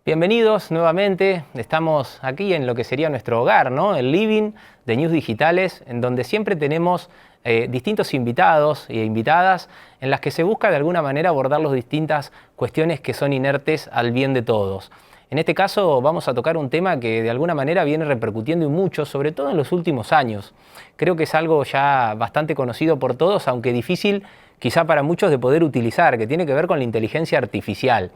Bienvenidos nuevamente, estamos aquí en lo que sería nuestro hogar, ¿no? El living de News Digitales, en donde siempre tenemos distintos invitados e invitadas en las que se busca de alguna manera abordar las distintas cuestiones que son inertes al bien de todos. En este caso vamos a tocar un tema que de alguna manera viene repercutiendo y mucho, sobre todo en los últimos años. Creo que es algo ya bastante conocido por todos, aunque difícil quizá para muchos de poder utilizar, que tiene que ver con la inteligencia artificial.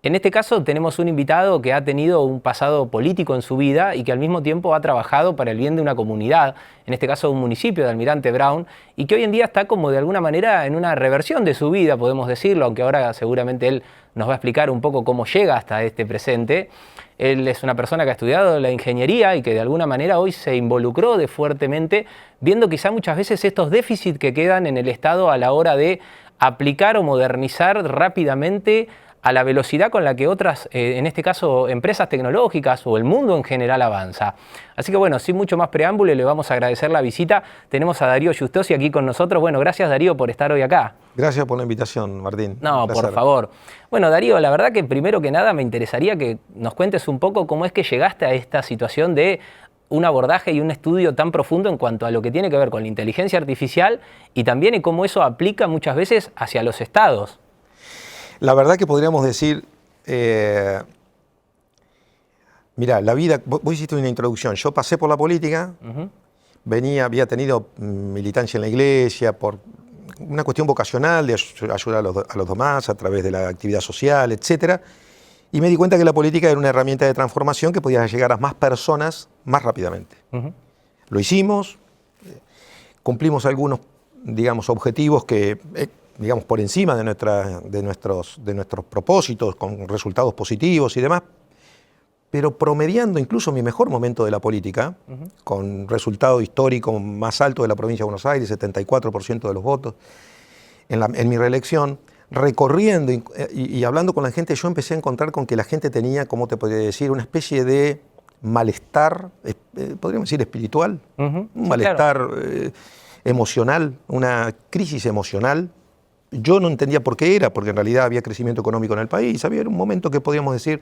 En este caso tenemos un invitado que ha tenido un pasado político en su vida y que al mismo tiempo ha trabajado para el bien de una comunidad, en este caso un municipio de Almirante Brown, y que hoy en día está como de alguna manera en una reversión de su vida, podemos decirlo, aunque ahora seguramente él nos va a explicar un poco cómo llega hasta este presente. Él es una persona que ha estudiado la ingeniería y que de alguna manera hoy se involucró fuertemente, viendo quizá muchas veces estos déficits que quedan en el Estado a la hora de aplicar o modernizar rápidamente a la velocidad con la que otras, en este caso, empresas tecnológicas o el mundo en general avanza. Así que bueno, sin mucho más preámbulo, le vamos a agradecer la visita. Tenemos a Darío Giustosi aquí con nosotros. Bueno, gracias Darío por estar hoy acá. Gracias por la invitación, Martín. No, por favor. Bueno, Darío, la verdad que primero que nada me interesaría que nos cuentes un poco cómo es que llegaste a esta situación de un abordaje y un estudio tan profundo en cuanto a lo que tiene que ver con la inteligencia artificial y también en cómo eso aplica muchas veces hacia los estados. La verdad que podríamos decir, mira, la vida, vos hiciste una introducción, yo pasé por la política, había tenido militancia en la iglesia por una cuestión vocacional de ayudar a los demás a través de la actividad social, etcétera, y me di cuenta que la política era una herramienta de transformación que podía llegar a más personas más rápidamente. Lo hicimos, cumplimos algunos, digamos, objetivos que digamos, por encima de nuestros propósitos, con resultados positivos y demás, pero promediando incluso mi mejor momento de la política, con resultado histórico más alto de la provincia de Buenos Aires, 74% de los votos, en mi reelección, recorriendo y hablando con la gente, yo empecé a encontrar con que la gente tenía, ¿cómo te podría decir?, una especie de malestar, podríamos decir espiritual, un malestar emocional, una crisis emocional. Yo no entendía por qué era, porque en realidad había crecimiento económico en el país, había un momento que podíamos decir,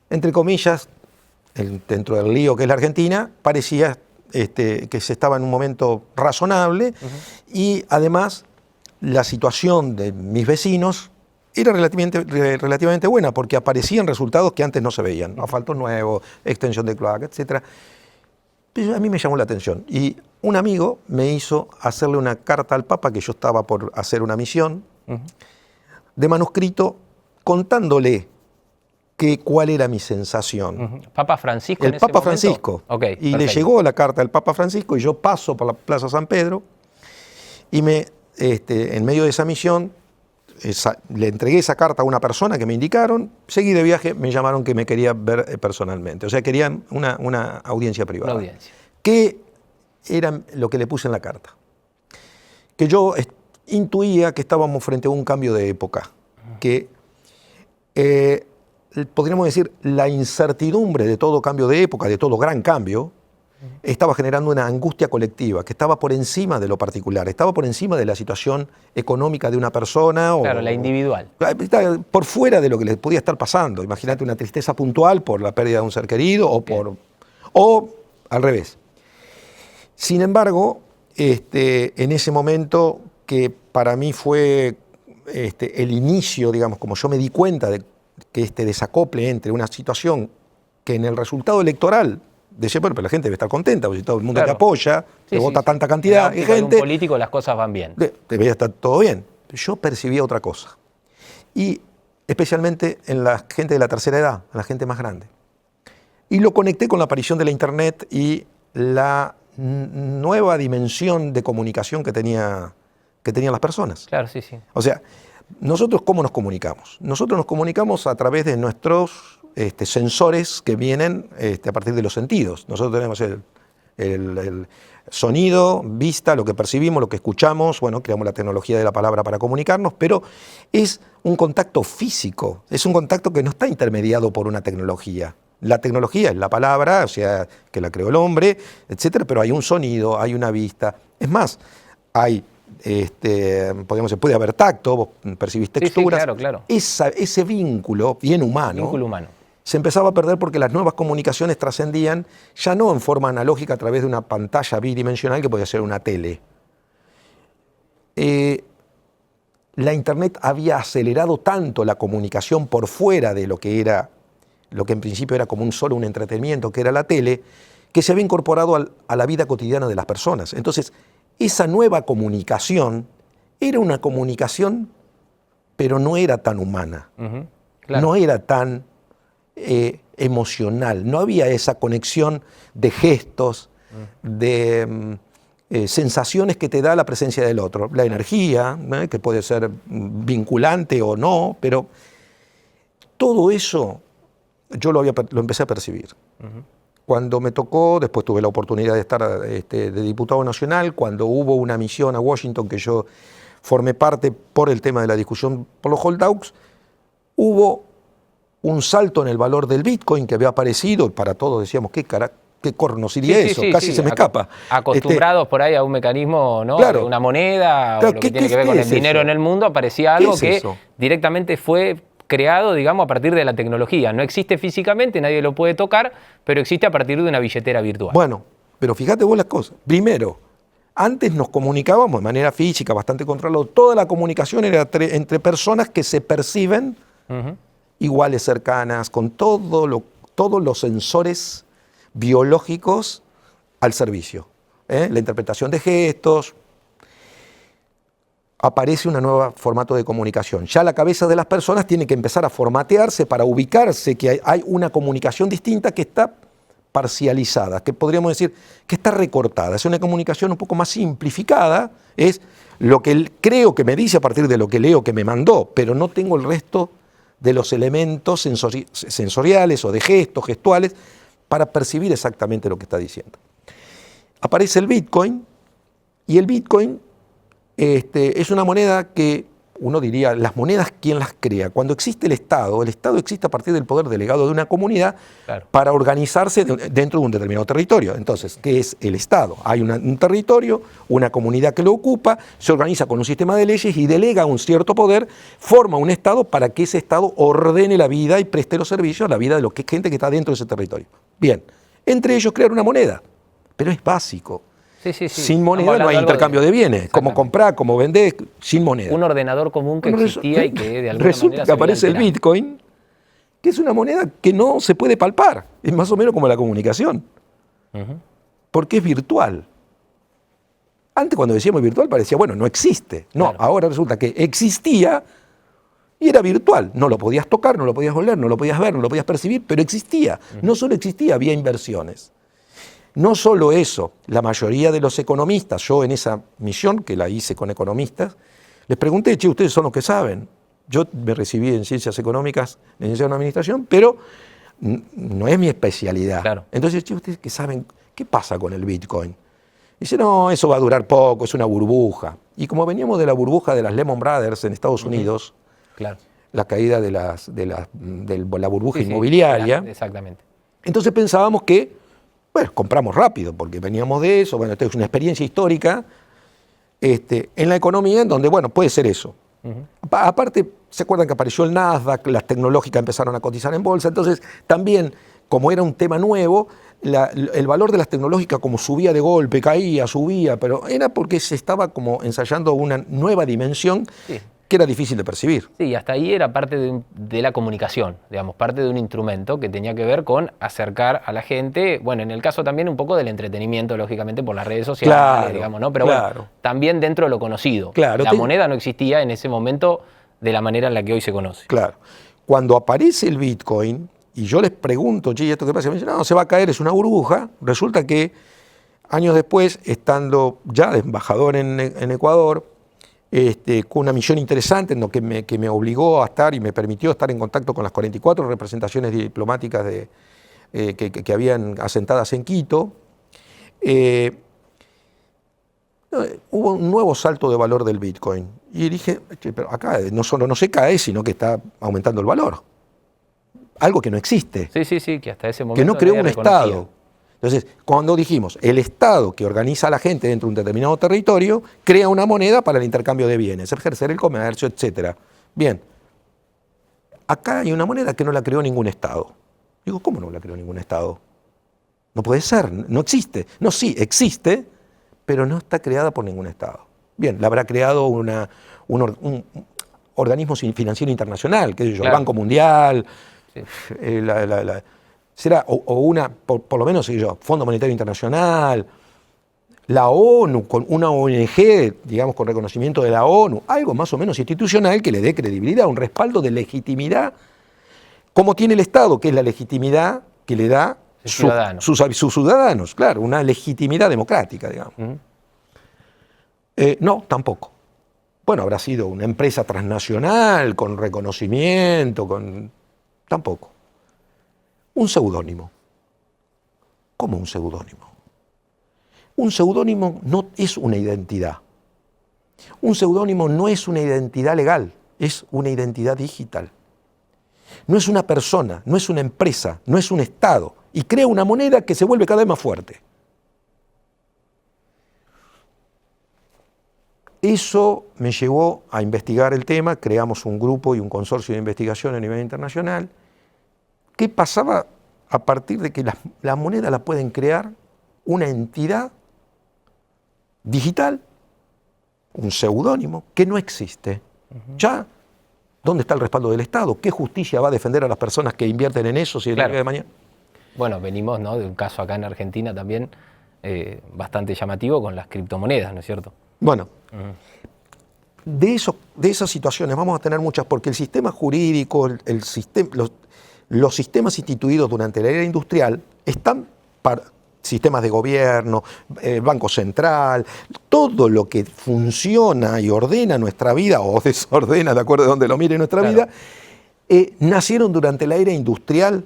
entre comillas, dentro del lío que es la Argentina, parecía que se estaba en un momento razonable y además la situación de mis vecinos era relativamente buena, porque aparecían resultados que antes no se veían, asfaltos nuevos, extensión de cloaca, etc. Pero a mí me llamó la atención y un amigo me hizo hacerle una carta al Papa, que yo estaba por hacer una misión, de manuscrito, contándole cuál era mi sensación. ¿Papa Francisco? El Papa Francisco. Okay, y perfecto. le llegó la carta al Papa Francisco y yo paso por la Plaza San Pedro y en medio de esa misión le entregué esa carta a una persona que me indicaron, seguí de viaje, me llamaron que me quería ver personalmente. O sea, querían una audiencia privada. Una audiencia. ¿Qué era lo que le puse en la carta? Que yo intuía que estábamos frente a un cambio de época, que podríamos decir la incertidumbre de todo cambio de época, de todo gran cambio, estaba generando una angustia colectiva que estaba por encima de lo particular, estaba por encima de la situación económica de una persona. Claro, la individual. Por fuera de lo que le podía estar pasando. Imagínate una tristeza puntual por la pérdida de un ser querido o al revés. Sin embargo, en ese momento que para mí fue el inicio, digamos, como yo me di cuenta de que este desacople entre una situación que en el resultado electoral decía, bueno, pero la gente debe estar contenta, porque si todo el mundo te apoya, te vota tanta cantidad de gente. En un político las cosas van bien. Debería estar todo bien. Yo percibía otra cosa. Y especialmente en la gente de la tercera edad, en la gente más grande. Y lo conecté con la aparición de la Internet y la nueva dimensión de comunicación que tenían las personas. Claro, sí, sí. O sea, ¿nosotros cómo nos comunicamos? Nosotros nos comunicamos a través de nuestros sensores que vienen a partir de los sentidos. Nosotros tenemos el sonido, vista, lo que percibimos, lo que escuchamos, bueno, creamos la tecnología de la palabra para comunicarnos, pero es un contacto físico, es un contacto que no está intermediado por una tecnología. La tecnología es la palabra, o sea, que la creó el hombre, etcétera, pero hay un sonido, hay una vista. Es más, hay se puede haber tacto, vos percibís texturas. Sí, claro, claro. Ese vínculo bien humano, se empezaba a perder porque las nuevas comunicaciones trascendían ya no en forma analógica a través de una pantalla bidimensional que podía ser una tele. La Internet había acelerado tanto la comunicación por fuera de lo que en principio era como solo un entretenimiento, que era la tele, que se había incorporado a la vida cotidiana de las personas. Entonces, esa nueva comunicación era una comunicación, pero no era tan humana, claro. no era tan emocional, no había esa conexión de gestos, de sensaciones que te da la presencia del otro, la energía, que puede ser vinculante o no, pero todo eso yo lo empecé a percibir. Cuando me tocó, después tuve la oportunidad de estar de diputado nacional, cuando hubo una misión a Washington que yo formé parte por el tema de la discusión por los holdouts, hubo un salto en el valor del Bitcoin que había aparecido, para todos decíamos, ¿qué corno sería eso? Casi se me escapa. Acostumbrados por ahí a un mecanismo, ¿no? Claro, de una moneda, claro, o lo que tiene que ver con el dinero en el mundo, aparecía algo que directamente fue creado, digamos, a partir de la tecnología. No existe físicamente, nadie lo puede tocar, pero existe a partir de una billetera virtual. Bueno, pero fíjate vos las cosas. Primero, antes nos comunicábamos de manera física, bastante controlada. Toda la comunicación era entre personas que se perciben iguales, cercanas, con todos los sensores biológicos al servicio. La interpretación de gestos. Aparece un nuevo formato de comunicación. Ya la cabeza de las personas tiene que empezar a formatearse para ubicarse que hay una comunicación distinta que está parcializada, que podríamos decir que está recortada. Es una comunicación un poco más simplificada, es lo que creo que me dice a partir de lo que leo que me mandó, pero no tengo el resto de los elementos sensoriales o de gestos, gestuales, para percibir exactamente lo que está diciendo. Aparece el Bitcoin, y el Bitcoin es una moneda que, uno diría, las monedas, ¿quién las crea? Cuando existe el Estado existe a partir del poder delegado de una comunidad para organizarse dentro de un determinado territorio. Entonces, ¿qué es el Estado? Hay un territorio, una comunidad que lo ocupa, se organiza con un sistema de leyes y delega un cierto poder, forma un Estado para que ese Estado ordene la vida y preste los servicios a la vida de la gente que está dentro de ese territorio. Bien, entre ellos crear una moneda, pero es básico. Sí. Sin moneda no hay intercambio de bienes, como comprar, como vender, sin moneda. Un ordenador común que existía y que de alguna resulta manera que aparece el Bitcoin, que es una moneda que no se puede palpar, es más o menos como la comunicación, porque es virtual. Antes cuando decíamos virtual parecía, bueno, no existe. No, ahora resulta que existía y era virtual. No lo podías tocar, no lo podías oler, no lo podías ver, no lo podías percibir, pero existía. No solo existía, había inversiones. No solo eso, la mayoría de los economistas, yo en esa misión que la hice con economistas, les pregunté, che, ustedes son los que saben. Yo me recibí en Ciencias Económicas, licenciado en Administración, pero no es mi especialidad. Claro. Entonces, che, ustedes que saben, ¿qué pasa con el Bitcoin? Dice, no, eso va a durar poco, es una burbuja. Y como veníamos de la burbuja de las Lehman Brothers en Estados Unidos, la caída de la burbuja inmobiliaria, exactamente. Entonces pensábamos que, bueno, compramos rápido, porque veníamos de eso, bueno, esto es una experiencia histórica en la economía en donde, bueno, puede ser eso. Aparte, ¿se acuerdan que apareció el Nasdaq? Las tecnológicas empezaron a cotizar en bolsa, entonces también, como era un tema nuevo, el valor de las tecnológicas como subía de golpe, caía, subía, pero era porque se estaba como ensayando una nueva dimensión que era difícil de percibir. Sí, hasta ahí era parte de la comunicación, digamos, parte de un instrumento que tenía que ver con acercar a la gente, bueno, en el caso también un poco del entretenimiento, lógicamente, por las redes sociales, digamos, ¿no? Pero bueno, también dentro de lo conocido. La moneda no existía en ese momento de la manera en la que hoy se conoce. Claro. Cuando aparece el Bitcoin, y yo les pregunto, che, ¿esto qué pasa? Y me dicen, no, se va a caer, es una burbuja. Resulta que años después, estando ya de embajador en Ecuador, con una misión interesante en lo que me obligó a estar y me permitió estar en contacto con las 44 representaciones diplomáticas que habían asentadas en Quito, hubo un nuevo salto de valor del Bitcoin. Y dije, pero acá no solo no se cae, sino que está aumentando el valor. Algo que no existe. Sí, que hasta ese momento que no creó un reconocido. Estado. Entonces, cuando dijimos, el Estado que organiza a la gente dentro de un determinado territorio, crea una moneda para el intercambio de bienes, ejercer el comercio, etc. Bien, acá hay una moneda que no la creó ningún Estado. Digo, ¿cómo no la creó ningún Estado? No puede ser, no existe. No, sí, existe, pero no está creada por ningún Estado. Bien, la habrá creado un organismo financiero internacional, qué sé yo, Claro. el Banco Mundial, Sí. será, por lo menos, sé yo, Fondo Monetario Internacional, la ONU, con una ONG, digamos, con reconocimiento de la ONU, algo más o menos institucional que le dé credibilidad, un respaldo de legitimidad, como tiene el Estado, que es la legitimidad que le da sus ciudadanos, claro, una legitimidad democrática, digamos. No, tampoco. Bueno, habrá sido una empresa transnacional, con reconocimiento, tampoco. Un seudónimo. ¿Cómo un seudónimo? Un seudónimo no es una identidad. Un seudónimo no es una identidad legal, es una identidad digital. No es una persona, no es una empresa, no es un Estado. Y crea una moneda que se vuelve cada vez más fuerte. Eso me llevó a investigar el tema, creamos un grupo y un consorcio de investigación a nivel internacional. ¿Qué pasaba a partir de que la moneda la pueden crear una entidad digital, un seudónimo, que no existe? Ya, ¿dónde está el respaldo del Estado? ¿Qué justicia va a defender a las personas que invierten en eso si el día de mañana? Bueno, venimos, ¿no?, de un caso acá en Argentina también bastante llamativo con las criptomonedas, ¿no es cierto? Bueno, de esas situaciones vamos a tener muchas, porque el sistema jurídico, los sistemas instituidos durante la era industrial están para sistemas de gobierno, Banco Central, todo lo que funciona y ordena nuestra vida, o desordena, de acuerdo a donde lo mire nuestra vida, nacieron durante la era industrial.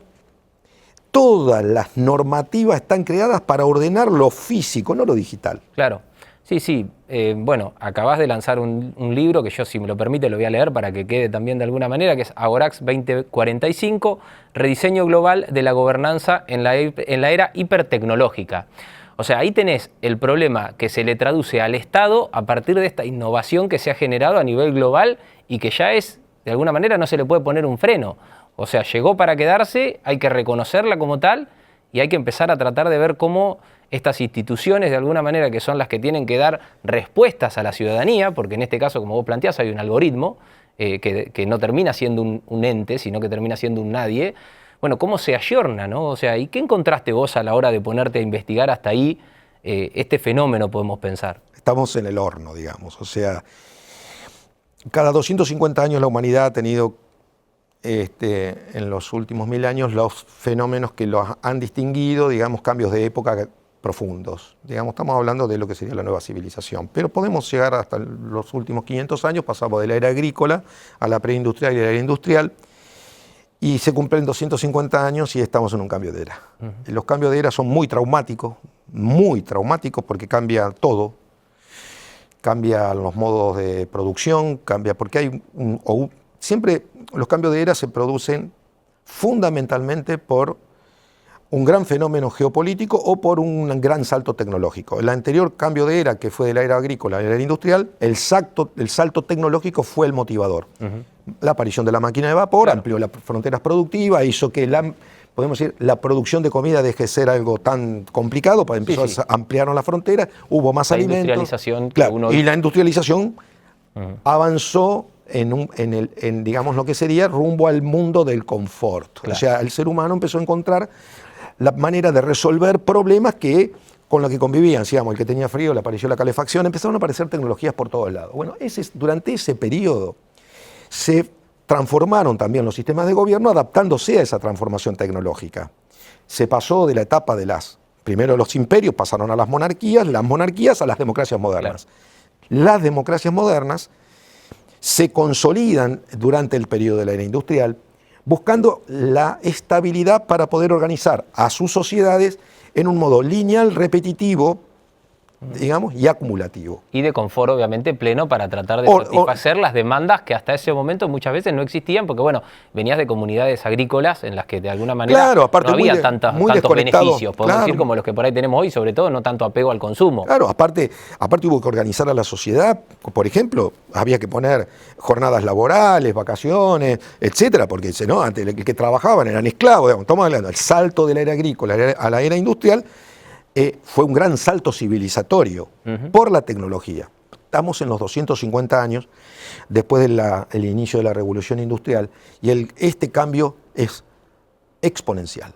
Todas las normativas están creadas para ordenar lo físico, no lo digital. Claro. Sí, sí. Bueno, acabás de lanzar un libro que yo, si me lo permite, lo voy a leer para que quede también de alguna manera, que es Agorax 2045, Rediseño Global de la Gobernanza en la Era Hipertecnológica. O sea, ahí tenés el problema que se le traduce al Estado a partir de esta innovación que se ha generado a nivel global y que ya es, de alguna manera, no se le puede poner un freno. O sea, llegó para quedarse, hay que reconocerla como tal y hay que empezar a tratar de ver cómo estas instituciones, de alguna manera, que son las que tienen que dar respuestas a la ciudadanía, porque en este caso, como vos planteás, hay un algoritmo que no termina siendo un ente, sino que termina siendo un nadie. Bueno, ¿cómo se ayorna, no? O sea, ¿y qué encontraste vos a la hora de ponerte a investigar hasta ahí este fenómeno, podemos pensar? Estamos en el horno, digamos. O sea, cada 250 años la humanidad ha tenido en los últimos 1000 años los fenómenos que los han distinguido, digamos, cambios de época profundos. Digamos, estamos hablando de lo que sería la nueva civilización. Pero podemos llegar hasta los últimos 500 años, pasamos de la era agrícola a la preindustrial y la era industrial, y se cumplen 250 años y estamos en un cambio de era. Los cambios de era son muy traumáticos porque cambia todo. Cambian los modos de producción, porque hay siempre los cambios de era se producen fundamentalmente por un gran fenómeno geopolítico o por un gran salto tecnológico. El anterior cambio de era, que fue de la era agrícola a la era industrial, el salto tecnológico fue el motivador. La aparición de la máquina de vapor amplió las fronteras productivas, hizo que podemos decir, la producción de comida deje de ser algo tan complicado, ampliaron las fronteras, hubo más alimentos. Industrialización y la industrialización avanzó en digamos, lo que sería rumbo al mundo del confort. O sea, el ser humano empezó a encontrar la manera de resolver problemas con los que convivían. Digamos, el que tenía frío, le apareció la calefacción, empezaron a aparecer tecnologías por todos lados. Bueno, durante ese periodo se transformaron también los sistemas de gobierno adaptándose a esa transformación tecnológica. Se pasó de la etapa primero los imperios, pasaron a las monarquías a las democracias modernas. Claro. Las democracias modernas se consolidan durante el periodo de la era industrial, buscando la estabilidad para poder organizar a sus sociedades en un modo lineal, repetitivo, digamos, y acumulativo. Y de confort, obviamente, pleno para tratar de satisfacer las demandas que hasta ese momento muchas veces no existían, porque, bueno, venías de comunidades agrícolas en las que de alguna manera claro, aparte no había muy tantos beneficios, podemos decir, como los que por ahí tenemos hoy, sobre todo no tanto apego al consumo. Claro, aparte hubo que organizar a la sociedad, por ejemplo, había que poner jornadas laborales, vacaciones, etcétera, porque ¿no? Antes los que trabajaban eran esclavos, digamos, estamos hablando del salto de la era agrícola a la era industrial. Fue un gran salto civilizatorio por la tecnología. Estamos en los 250 años después del inicio de la revolución industrial y este cambio es exponencial.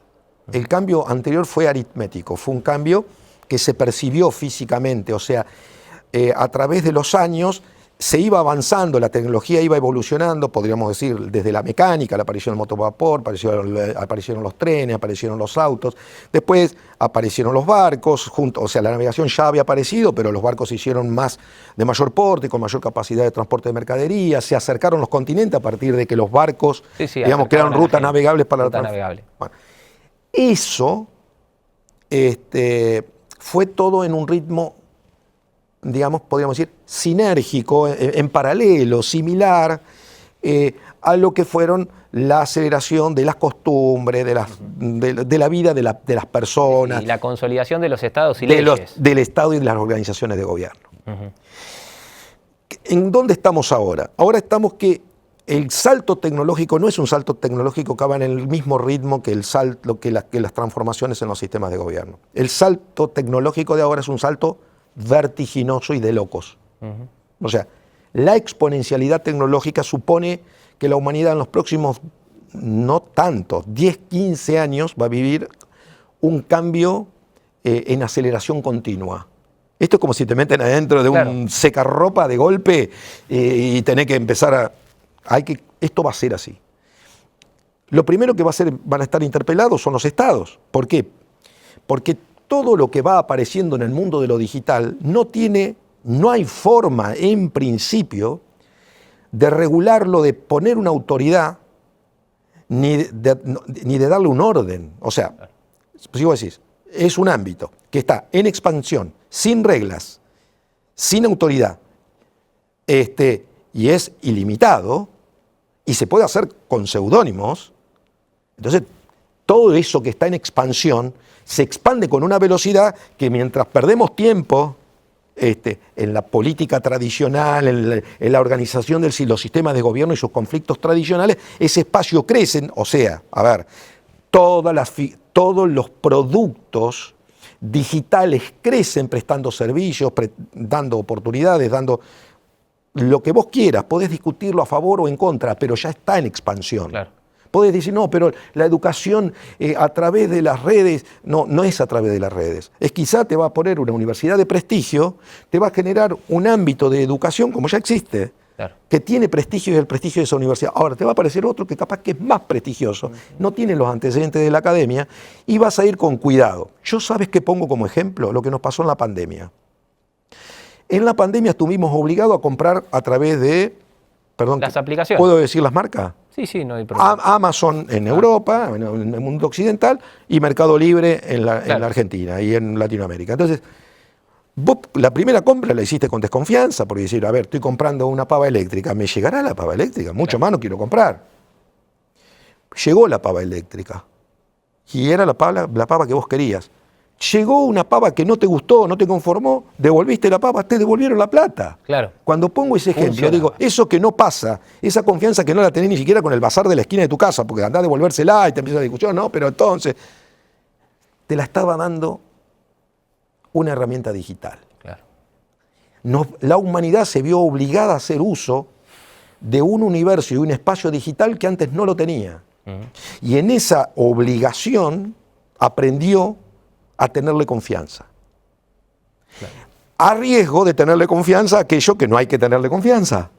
El cambio anterior fue aritmético, fue un cambio que se percibió físicamente, o sea, a través de los años se iba avanzando, la tecnología iba evolucionando, podríamos decir, desde la mecánica, la aparición del motovapor, aparecieron los trenes, aparecieron los autos, después aparecieron los barcos, o sea, la navegación ya había aparecido, pero los barcos se hicieron de mayor porte, con mayor capacidad de transporte de mercadería, se acercaron los continentes a partir de que los barcos, digamos, crearon rutas navegables para la transporte. Bueno, eso fue todo en un ritmo, digamos, podríamos decir, sinérgico, en paralelo, similar a lo que fueron la aceleración de las costumbres, de la vida de las personas. Y la consolidación de los estados y leyes. Del Estado y de las organizaciones de gobierno. ¿En dónde estamos ahora? Ahora estamos que el salto tecnológico no es un salto tecnológico que va en el mismo ritmo que las transformaciones en los sistemas de gobierno. El salto tecnológico de ahora es un salto vertiginoso y de locos. O sea, la exponencialidad tecnológica supone que la humanidad en los próximos, no tanto, 10, 15 años va a vivir un cambio en aceleración continua. Esto es como si te meten adentro de un secarropa de golpe y tenés que empezar esto va a ser así. Lo primero que van a estar interpelados son los estados. ¿Por qué? Porque todo lo que va apareciendo en el mundo de lo digital no hay forma, en principio, de regularlo, de poner una autoridad, ni de darle un orden. O sea, si vos decís, es un ámbito que está en expansión, sin reglas, sin autoridad, y es ilimitado, y se puede hacer con seudónimos. Entonces, todo eso que está en expansión se expande con una velocidad que mientras perdemos tiempo en la política tradicional, en la organización de los sistemas de gobierno y sus conflictos tradicionales, ese espacio crece. O sea, a ver, todos los productos digitales crecen prestando servicios, dando oportunidades, dando lo que vos quieras. Podés discutirlo a favor o en contra, pero ya está en expansión. Claro. Podés decir, no, pero la educación a través de las redes, no es a través de las redes. Quizá te va a poner una universidad de prestigio, te va a generar un ámbito de educación, como ya existe, claro, que tiene prestigio y el prestigio de esa universidad. Ahora te va a aparecer otro que capaz que es más prestigioso, no tiene los antecedentes de la academia, y vas a ir con cuidado. Yo, ¿sabes qué pongo como ejemplo? Lo que nos pasó en la pandemia. En la pandemia estuvimos obligados a comprar a través de... Perdón, las aplicaciones. ¿Puedo decir las marcas? Sí, no hay problema. Amazon en Europa, en el mundo occidental, y Mercado Libre en la Argentina y en Latinoamérica. Entonces, vos la primera compra la hiciste con desconfianza, porque decir, a ver, estoy comprando una pava eléctrica, ¿me llegará la pava eléctrica? Mucho más no quiero comprar. Llegó la pava eléctrica, y era la pava que vos querías. Llegó una pava que no te gustó, no te conformó, devolviste la pava, te devolvieron la plata. Claro. Cuando pongo ese ejemplo, digo, eso que no pasa, esa confianza que no la tenés ni siquiera con el bazar de la esquina de tu casa, porque andás a devolvérsela y te empieza la discusión, no, pero entonces, te la estaba dando una herramienta digital. Claro. La humanidad se vio obligada a hacer uso de un universo y un espacio digital que antes no lo tenía. Y en esa obligación aprendió a tenerle confianza. Claro. A riesgo de tenerle confianza a aquello que no hay que tenerle confianza.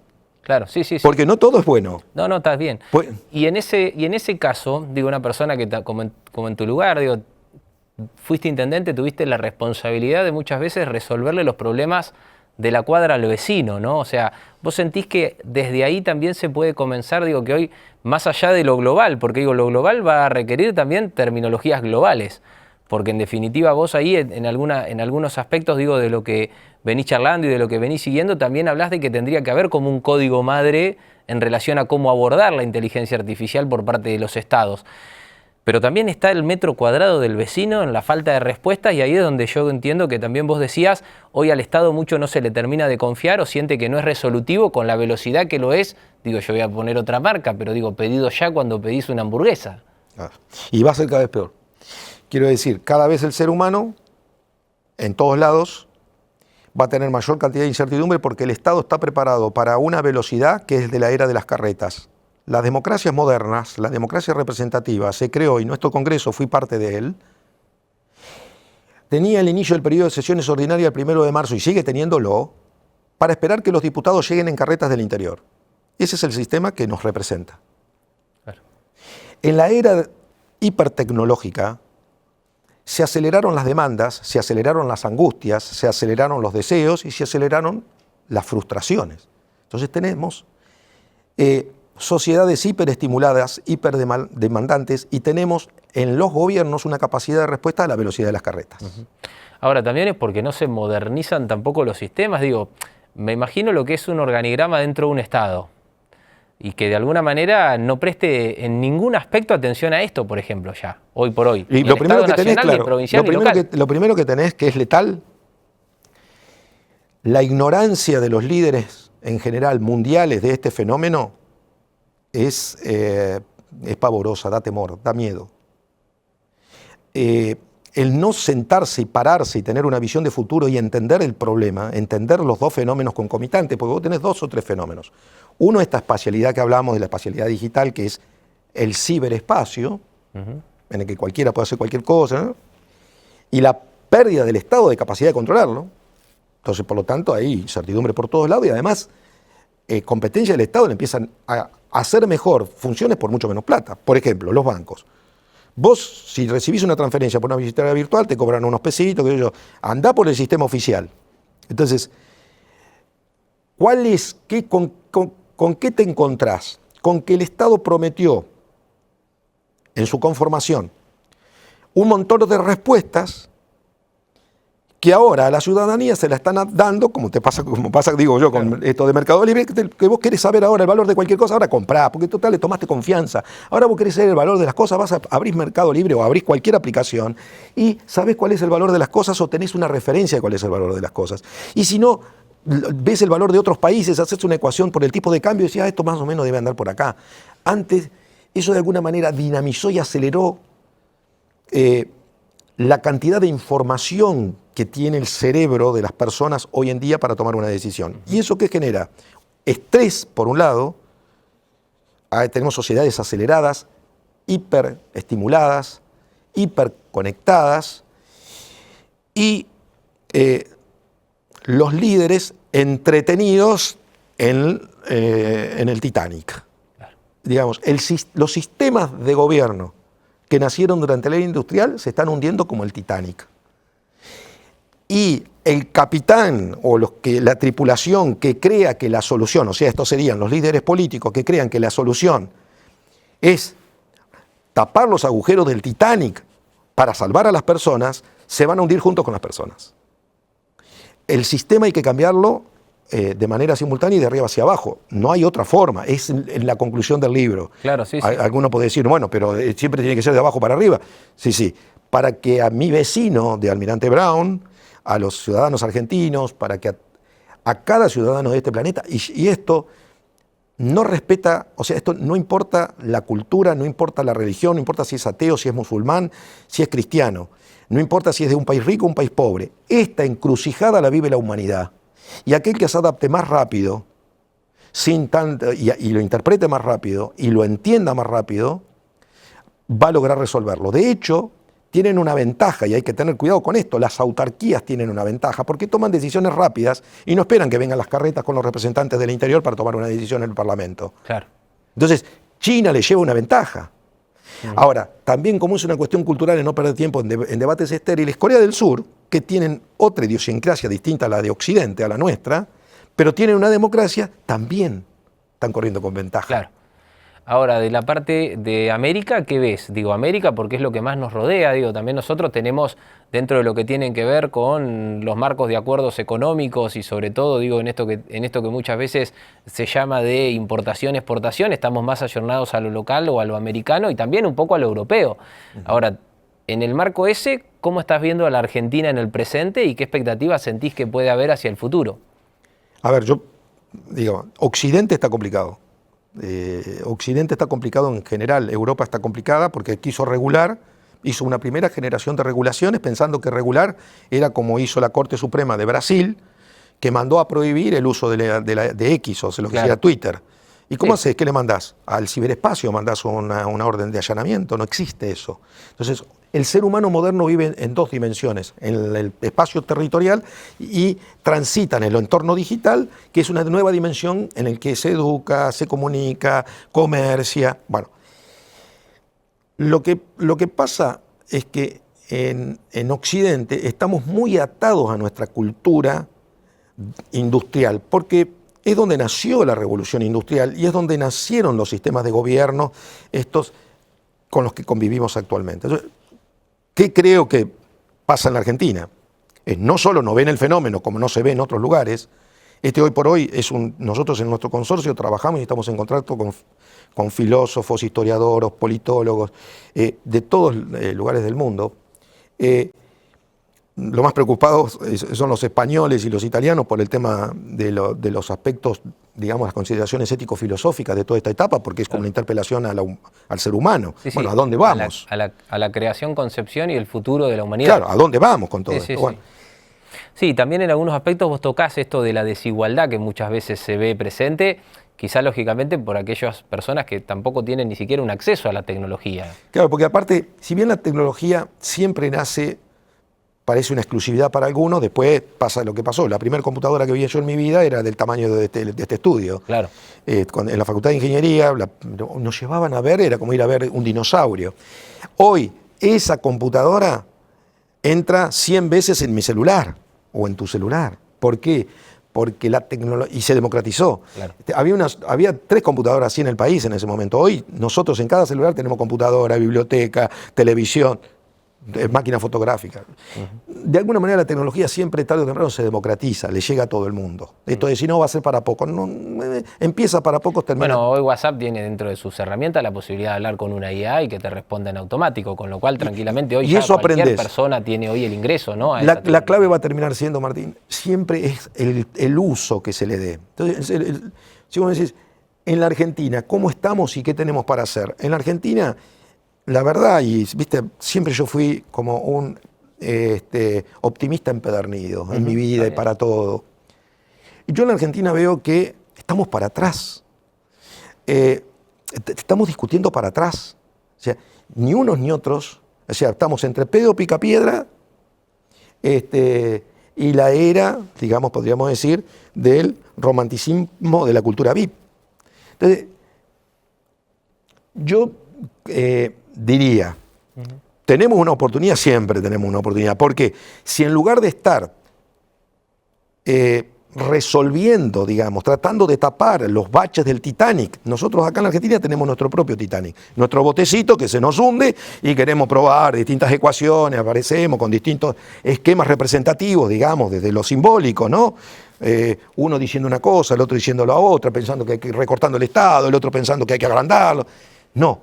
Claro, sí. Porque no todo es bueno. No, estás bien. Pues, y en ese caso, digo, una persona que, como en tu lugar, digo, fuiste intendente, tuviste la responsabilidad de muchas veces resolverle los problemas de la cuadra al vecino, ¿no? O sea, vos sentís que desde ahí también se puede comenzar, digo, que hoy, más allá de lo global, porque digo, lo global va a requerir también terminologías globales. porque en definitiva vos ahí en algunos aspectos, digo, de lo que venís charlando y de lo que venís siguiendo, también hablás de que tendría que haber como un código madre en relación a cómo abordar la inteligencia artificial por parte de los estados. Pero también está el metro cuadrado del vecino en la falta de respuestas, y ahí es donde yo entiendo que también vos decías, hoy al Estado mucho no se le termina de confiar o siente que no es resolutivo con la velocidad que lo es. Digo, yo voy a poner otra marca, pero digo, pedido ya cuando pedís una hamburguesa. Y va a ser cada vez peor. Quiero decir, cada vez el ser humano, en todos lados, va a tener mayor cantidad de incertidumbre porque el Estado está preparado para una velocidad que es de la era de las carretas. Las democracias modernas, la democracia representativa, se creó, y nuestro Congreso fui parte de él, tenía el inicio del periodo de sesiones ordinarias el 1 de marzo y sigue teniéndolo, para esperar que los diputados lleguen en carretas del interior. Ese es el sistema que nos representa. Claro. En la era hipertecnológica se aceleraron las demandas, se aceleraron las angustias, se aceleraron los deseos y se aceleraron las frustraciones. Entonces tenemos sociedades hiperestimuladas, hiperdemandantes, y tenemos en los gobiernos una capacidad de respuesta a la velocidad de las carretas. Ahora, también es porque no se modernizan tampoco los sistemas. Digo, me imagino lo que es un organigrama dentro de un Estado y que de alguna manera no preste en ningún aspecto atención a esto, por ejemplo, ya, hoy por hoy. Y lo primero que tenés, claro, lo primero que tenés que es letal, la ignorancia de los líderes en general mundiales de este fenómeno es pavorosa, da temor, da miedo. El no sentarse y pararse y tener una visión de futuro y entender el problema, entender los dos fenómenos concomitantes, porque vos tenés dos o tres fenómenos. Uno, esta espacialidad que hablamos, de la espacialidad digital, que es el ciberespacio, en el que cualquiera puede hacer cualquier cosa, ¿no? Y la pérdida del Estado de capacidad de controlarlo. Entonces, por lo tanto, hay incertidumbre por todos lados y además competencia del Estado le empiezan a hacer mejor funciones por mucho menos plata. Por ejemplo, los bancos. Vos, si recibís una transferencia por una billetera virtual, te cobran unos pesitos, qué sé yo. Andá por el sistema oficial. Entonces, ¿con qué te encontrás? Con que el Estado prometió, en su conformación, un montón de respuestas que ahora a la ciudadanía se la están dando, como pasa, digo yo, con esto de Mercado Libre, que vos querés saber ahora el valor de cualquier cosa, ahora comprá, porque total le tomaste confianza. Ahora vos querés saber el valor de las cosas, vas a abrir Mercado Libre o abrís cualquier aplicación y sabés cuál es el valor de las cosas o tenés una referencia de cuál es el valor de las cosas. Y si no, ves el valor de otros países, haces una ecuación por el tipo de cambio y decís, esto más o menos debe andar por acá. Antes, eso de alguna manera dinamizó y aceleró la cantidad de información que tiene el cerebro de las personas hoy en día para tomar una decisión. ¿Y eso qué genera? Estrés, por un lado. Tenemos sociedades aceleradas, hiperestimuladas, hiperconectadas, y los líderes entretenidos en el Titanic. Digamos, los sistemas de gobierno que nacieron durante la era industrial se están hundiendo como el Titanic. Y el capitán o la tripulación que crea que la solución, o sea, estos serían los líderes políticos que crean que la solución es tapar los agujeros del Titanic para salvar a las personas, se van a hundir juntos con las personas. El sistema hay que cambiarlo de manera simultánea y de arriba hacia abajo. No hay otra forma, es en la conclusión del libro. Claro, sí, sí. Alguno puede decir, bueno, pero siempre tiene que ser de abajo para arriba. Sí, sí. Para que a mi vecino de Almirante Brown, a los ciudadanos argentinos, para que a cada ciudadano de este planeta, y esto no respeta, o sea, esto no importa la cultura, no importa la religión, no importa si es ateo, si es musulmán, si es cristiano, no importa si es de un país rico o un país pobre. Esta encrucijada la vive la humanidad. Y aquel que se adapte más rápido, y lo interprete más rápido, y lo entienda más rápido, va a lograr resolverlo. De hecho, tienen una ventaja, y hay que tener cuidado con esto, las autarquías tienen una ventaja, porque toman decisiones rápidas y no esperan que vengan las carretas con los representantes del interior para tomar una decisión en el Parlamento. Claro. Entonces, China le lleva una ventaja. Ahora, también como es una cuestión cultural y no perder tiempo en debates estériles, Corea del Sur, que tienen otra idiosincrasia distinta a la de Occidente, a la nuestra, pero tienen una democracia, también están corriendo con ventaja. Claro. Ahora, de la parte de América, ¿qué ves? Digo, América porque es lo que más nos rodea, digo, también nosotros tenemos dentro de lo que tienen que ver con los marcos de acuerdos económicos y sobre todo, digo, en esto que muchas veces se llama de importación-exportación, estamos más ayornados a lo local o a lo americano y también un poco a lo europeo. Ahora, en el marco ese, ¿cómo estás viendo a la Argentina en el presente y qué expectativas sentís que puede haber hacia el futuro? A ver, yo digo, Occidente está complicado. Occidente está complicado en general, Europa está complicada porque quiso regular, hizo una primera generación de regulaciones pensando que regular era como hizo la Corte Suprema de Brasil, que mandó a prohibir el uso de X, o sea, lo que sea Twitter. ¿Y cómo haces? ¿Qué le mandás? Al ciberespacio mandás una orden de allanamiento, no existe eso. Entonces, el ser humano moderno vive en dos dimensiones, en el espacio territorial y transita en el entorno digital, que es una nueva dimensión en la que se educa, se comunica, comercia. Bueno, lo que pasa es que en Occidente estamos muy atados a nuestra cultura industrial, porque es donde nació la revolución industrial y es donde nacieron los sistemas de gobierno estos con los que convivimos actualmente. Entonces, ¿qué creo que pasa en la Argentina? No solo no ven el fenómeno como no se ve en otros lugares, hoy por hoy nosotros en nuestro consorcio trabajamos y estamos en contacto con filósofos, historiadores, politólogos, de todos lugares del mundo. Lo más preocupados son los españoles y los italianos por el tema de los aspectos, digamos, las consideraciones ético-filosóficas de toda esta etapa, porque es como una interpelación al ser humano. Sí, bueno, ¿a dónde vamos? A la creación, concepción y el futuro de la humanidad. Claro, ¿a dónde vamos con todo esto? Sí. Bueno. Sí, también en algunos aspectos vos tocás esto de la desigualdad que muchas veces se ve presente, quizá lógicamente por aquellas personas que tampoco tienen ni siquiera un acceso a la tecnología. Claro, porque aparte, si bien la tecnología siempre parece una exclusividad para algunos, después pasa lo que pasó. La primera computadora que vi yo en mi vida era del tamaño de este estudio. Claro. En la Facultad de Ingeniería nos llevaban a ver, era como ir a ver un dinosaurio. Hoy, esa computadora entra 100 veces en mi celular o en tu celular. ¿Por qué? Porque la tecnología, y se democratizó. Claro. Había 3 computadoras así en el país en ese momento. Hoy nosotros en cada celular tenemos computadora, biblioteca, televisión, máquina fotográfica. De alguna manera la tecnología siempre tarde o temprano se democratiza, le llega a todo el mundo. Esto de si no va a ser para pocos, no, empieza para pocos, termina. Bueno, hoy WhatsApp tiene dentro de sus herramientas la posibilidad de hablar con una IA y que te responda en automático, con lo cual tranquilamente hoy ya cualquier persona tiene hoy el ingreso, ¿no? La clave va a terminar siendo, Martín, siempre es el uso que se le dé. Entonces, si vos me decís, en la Argentina, ¿cómo estamos y qué tenemos para hacer? En la Argentina, la verdad, y viste, siempre yo fui como un optimista empedernido en mi vida y para todo. Y yo en la Argentina veo que estamos para atrás. Estamos discutiendo para atrás. O sea, ni unos ni otros. O sea, estamos entre pedo, pica piedra y la era, digamos, podríamos decir, del romanticismo de la cultura VIP. Entonces, yo diría, tenemos una oportunidad, siempre tenemos una oportunidad, porque si en lugar de estar resolviendo, digamos, tratando de tapar los baches del Titanic, nosotros acá en la Argentina tenemos nuestro propio Titanic, nuestro botecito que se nos hunde y queremos probar distintas ecuaciones, aparecemos con distintos esquemas representativos, digamos, desde lo simbólico, ¿no? Uno diciendo una cosa, el otro diciendo la otra, pensando que hay que ir recortando el Estado, el otro pensando que hay que agrandarlo. No,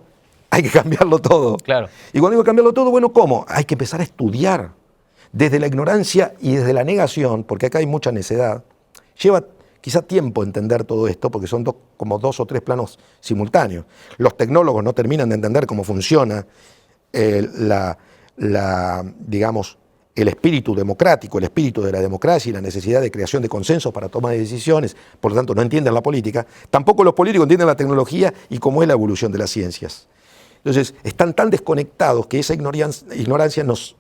hay que cambiarlo todo. Claro. Y cuando digo cambiarlo todo, bueno, ¿cómo? Hay que empezar a estudiar desde la ignorancia y desde la negación, porque acá hay mucha necedad. Lleva quizá tiempo entender todo esto, porque son como 2 o 3 planos simultáneos. Los tecnólogos no terminan de entender cómo funciona digamos, el espíritu democrático, el espíritu de la democracia y la necesidad de creación de consensos para toma de decisiones, por lo tanto no entienden la política. Tampoco los políticos entienden la tecnología y cómo es la evolución de las ciencias. Entonces, están tan desconectados que esa ignorancia nos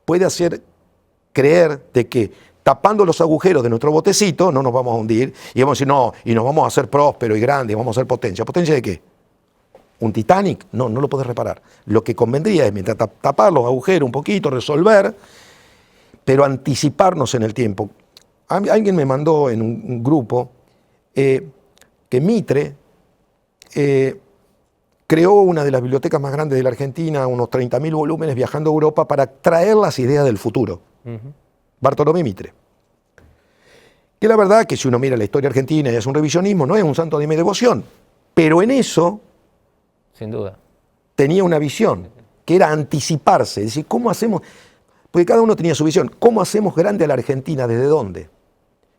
puede hacer creer de que tapando los agujeros de nuestro botecito no nos vamos a hundir y vamos a decir, no, y nos vamos a hacer prósperos y grandes, vamos a hacer potencia. ¿Potencia de qué? ¿Un Titanic? No, no lo podés reparar. Lo que convendría es, mientras tapar los agujeros un poquito, resolver, pero anticiparnos en el tiempo. Alguien me mandó en un grupo que Mitre creó una de las bibliotecas más grandes de la Argentina, unos 30.000 volúmenes viajando a Europa para traer las ideas del futuro. Bartolomé Mitre. Que la verdad que si uno mira la historia argentina y hace un revisionismo, no es un santo de mi devoción, pero en eso sin duda tenía una visión, que era anticiparse, es decir, ¿cómo hacemos? Porque cada uno tenía su visión, ¿cómo hacemos grande a la Argentina? ¿Desde dónde?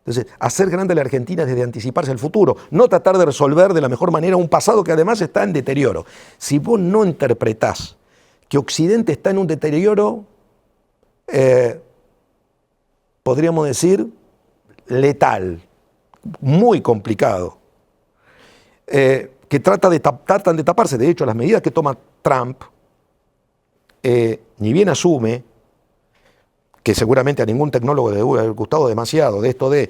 Entonces, hacer grande a la Argentina es desde anticiparse al futuro, no tratar de resolver de la mejor manera un pasado que además está en deterioro. Si vos no interpretás que Occidente está en un deterioro, podríamos decir, letal, muy complicado, que tratan de taparse. De hecho, las medidas que toma Trump, ni bien asume, que seguramente a ningún tecnólogo le debe haber gustado demasiado, de esto de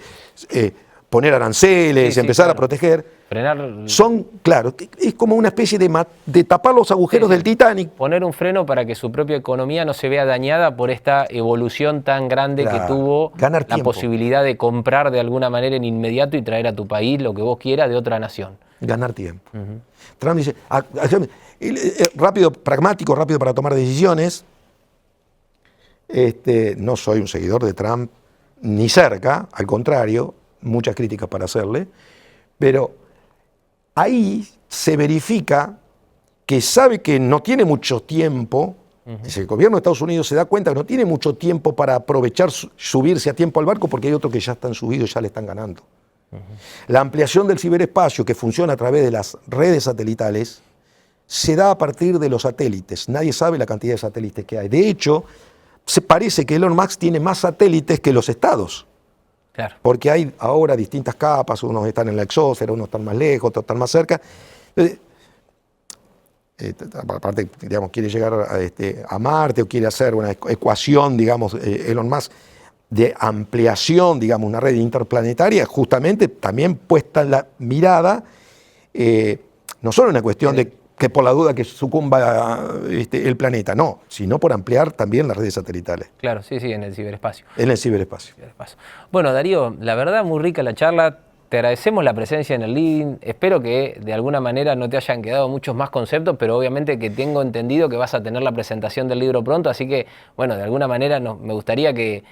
poner aranceles, empezar a proteger, frenar, son, claro, es como una especie de tapar los agujeros del Titanic. Poner un freno para que su propia economía no se vea dañada por esta evolución tan grande que tuvo, ganar la tiempo. Posibilidad de comprar de alguna manera en inmediato y traer a tu país lo que vos quieras de otra nación. Ganar tiempo. Trump dice, rápido, pragmático, rápido para tomar decisiones. No soy un seguidor de Trump ni cerca, al contrario, muchas críticas para hacerle, pero ahí se verifica que sabe que no tiene mucho tiempo, el gobierno de Estados Unidos se da cuenta que no tiene mucho tiempo para aprovechar, subirse a tiempo al barco, porque hay otros que ya están subidos y ya le están ganando. La ampliación del ciberespacio, que funciona a través de las redes satelitales, se da a partir de los satélites. Nadie sabe la cantidad de satélites que hay. De hecho, se parece que Elon Musk tiene más satélites que los estados. Claro. Porque hay ahora distintas capas, unos están en la exósfera, unos están más lejos, otros están más cerca. Aparte, digamos, quiere llegar a Marte o quiere hacer una ecuación, digamos, Elon Musk, de ampliación, digamos, una red interplanetaria, justamente también puesta la mirada, no solo una cuestión de que por la duda que sucumba el planeta, no, sino por ampliar también las redes satelitales. Claro, sí, en el ciberespacio. En el ciberespacio. Bueno, Darío, la verdad muy rica la charla. Te agradecemos la presencia en el Living. Espero que de alguna manera no te hayan quedado muchos más conceptos, pero obviamente que tengo entendido que vas a tener la presentación del libro pronto, así que, bueno, de alguna manera me gustaría que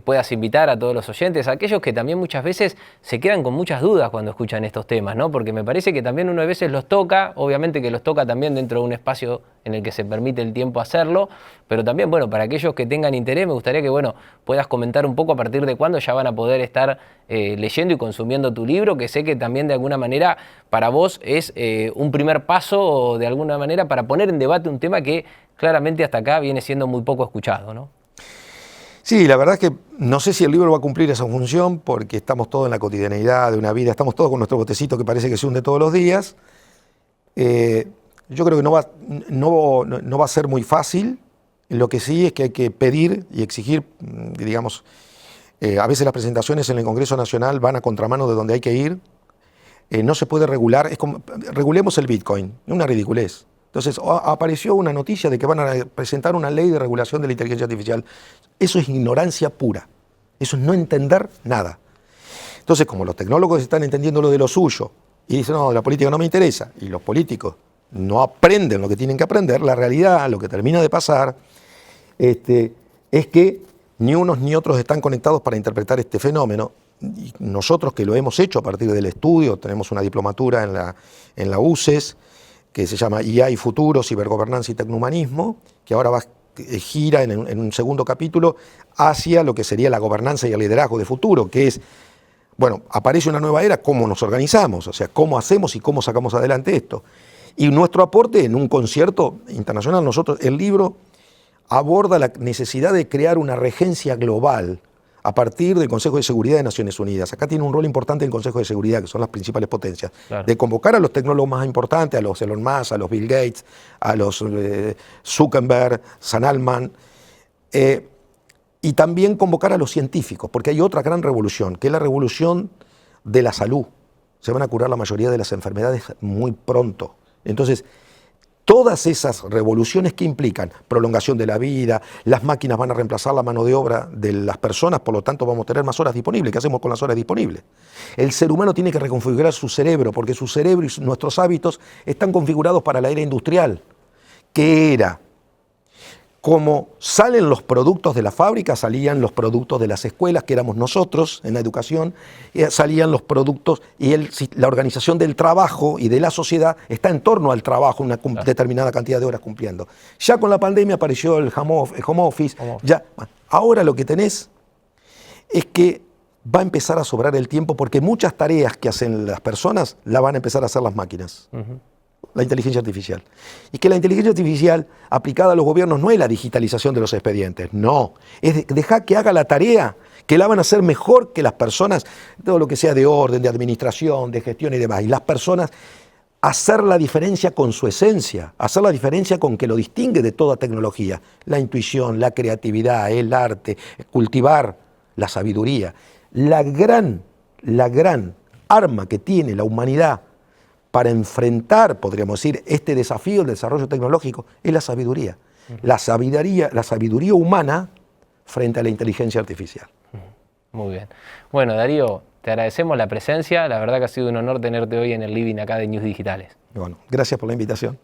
puedas invitar a todos los oyentes, a aquellos que también muchas veces se quedan con muchas dudas cuando escuchan estos temas, ¿no? Porque me parece que también uno a veces los toca, obviamente que los toca también dentro de un espacio en el que se permite el tiempo hacerlo, pero también, bueno, para aquellos que tengan interés, me gustaría que, bueno, puedas comentar un poco a partir de cuándo ya van a poder estar leyendo y consumiendo tu libro, que sé que también de alguna manera para vos es un primer paso, de alguna manera, para poner en debate un tema que claramente hasta acá viene siendo muy poco escuchado, ¿no? Sí, la verdad es que no sé si el libro va a cumplir esa función, porque estamos todos en la cotidianeidad de una vida, estamos todos con nuestro botecito que parece que se hunde todos los días. Yo creo que no va a ser muy fácil. Lo que sí es que hay que pedir y exigir, digamos, a veces las presentaciones en el Congreso Nacional van a contramano de donde hay que ir. No se puede regular, es como, regulemos el Bitcoin, es una ridiculez. Entonces apareció una noticia de que van a presentar una ley de regulación de la inteligencia artificial. Eso es ignorancia pura, eso es no entender nada. Entonces, como los tecnólogos están entendiendo lo de lo suyo y dicen, no, la política no me interesa, y los políticos no aprenden lo que tienen que aprender, la realidad, lo que termina de pasar, es que ni unos ni otros están conectados para interpretar este fenómeno. Y nosotros que lo hemos hecho a partir del estudio, tenemos una diplomatura en la UCES, que se llama IA y Futuro, Cibergobernanza y Tecnohumanismo, que ahora gira en un segundo capítulo hacia lo que sería la gobernanza y el liderazgo de futuro, que es, bueno, aparece una nueva era, cómo nos organizamos, o sea, cómo hacemos y cómo sacamos adelante esto. Y nuestro aporte en un concierto internacional, nosotros, el libro aborda la necesidad de crear una regencia global a partir del Consejo de Seguridad de Naciones Unidas. Acá tiene un rol importante el Consejo de Seguridad, que son las principales potencias, claro, de convocar a los tecnólogos más importantes, a los Elon Musk, a los Bill Gates, a los Zuckerberg, Sam Altman, y también convocar a los científicos, porque hay otra gran revolución, que es la revolución de la salud. Se van a curar la mayoría de las enfermedades muy pronto. Entonces, Todas esas revoluciones que implican prolongación de la vida, las máquinas van a reemplazar la mano de obra de las personas, por lo tanto vamos a tener más horas disponibles. ¿Qué hacemos con las horas disponibles? El ser humano tiene que reconfigurar su cerebro, porque su cerebro y nuestros hábitos están configurados para la era industrial, que era como salen los productos de la fábrica, salían los productos de las escuelas, que éramos nosotros en la educación, salían los productos y la organización del trabajo y de la sociedad está en torno al trabajo, una determinada cantidad de horas cumpliendo. Ya con la pandemia apareció el home office. Ya, ahora lo que tenés es que va a empezar a sobrar el tiempo porque muchas tareas que hacen las personas las van a empezar a hacer las máquinas. La inteligencia artificial. Y que la inteligencia artificial aplicada a los gobiernos no es la digitalización de los expedientes, no. Es dejar que haga la tarea, que la van a hacer mejor que las personas, todo lo que sea de orden, de administración, de gestión y demás. Y las personas hacer la diferencia con su esencia, hacer la diferencia con que lo distingue de toda tecnología. La intuición, la creatividad, el arte, cultivar la sabiduría. La gran arma que tiene la humanidad para enfrentar, podríamos decir, este desafío del desarrollo tecnológico es la sabiduría. La sabiduría humana frente a la inteligencia artificial. Muy bien. Bueno, Darío, te agradecemos la presencia. La verdad que ha sido un honor tenerte hoy en el living acá de News Digitales. Bueno, gracias por la invitación.